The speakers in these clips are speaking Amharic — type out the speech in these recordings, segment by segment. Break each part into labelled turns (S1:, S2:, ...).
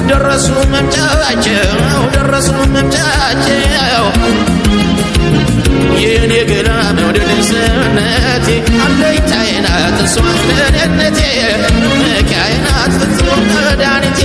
S1: ደረሱ መምጫቸው የኔ ገላ መውደድ ሰውነቴ አለኝታዬ ናት እሷ ለኔነቴ መካዬ ናት ፍጹም መድኃኒቴ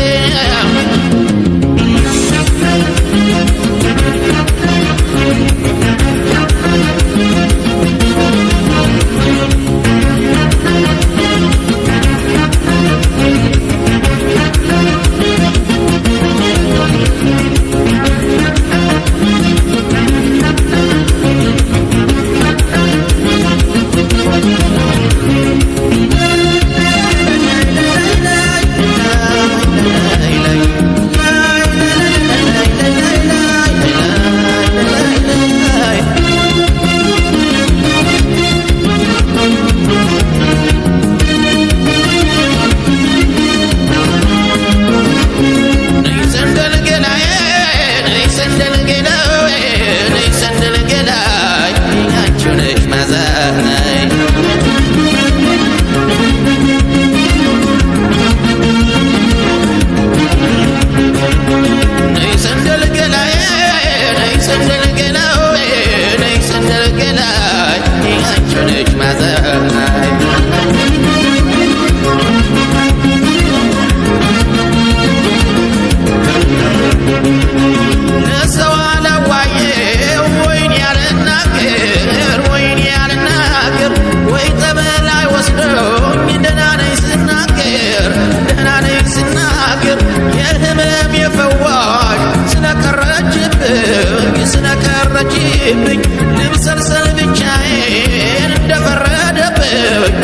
S1: ልብሰልሰል ብቻዬን እንደፈረደብኝ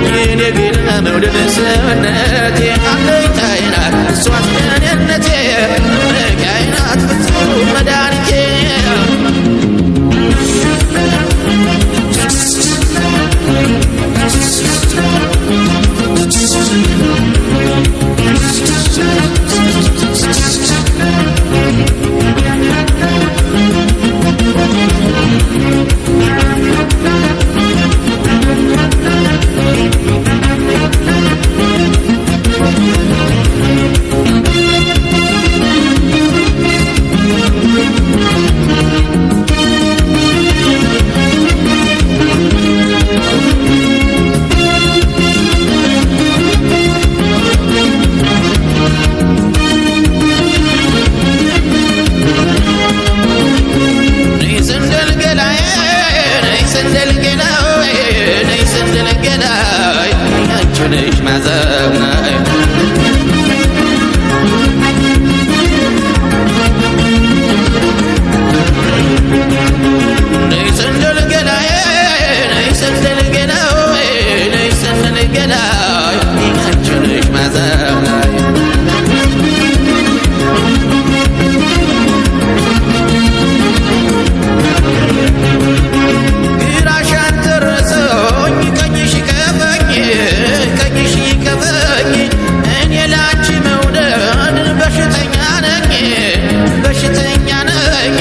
S1: የኔ ግን መውደድ ሰውነቴ አለኝታዬ ናት እሷ ለኔነቴ መካዬ ናት ፍጹም መድኃኒቴ ነሽ ማዘናይ ነይ ሰንደል ገላዬ ነይ ሰንደል ገላዬ ነይ ሰንደል ገላዬ አንቺ ነሽ ማዘናይ ግራሻን ተረሰኝ ቀኝሽ ከፈኝ እኔ ላንቺ መውደድ በሽተኛ ነኝ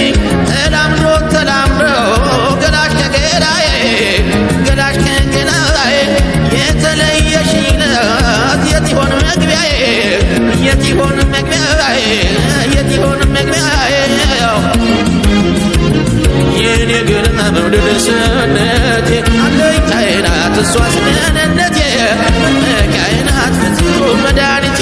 S1: ተላምዶ ገላሽ ከገላዬ የተለየሽ ለት የት ይሆን መግቢያዬ የኔ ግን መውደድ ሰውነቴ አለኝታዬ ናት እሷ ለኔነቴ መካዬ ናት ፍጹም መድኃኒቴ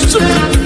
S2: Super.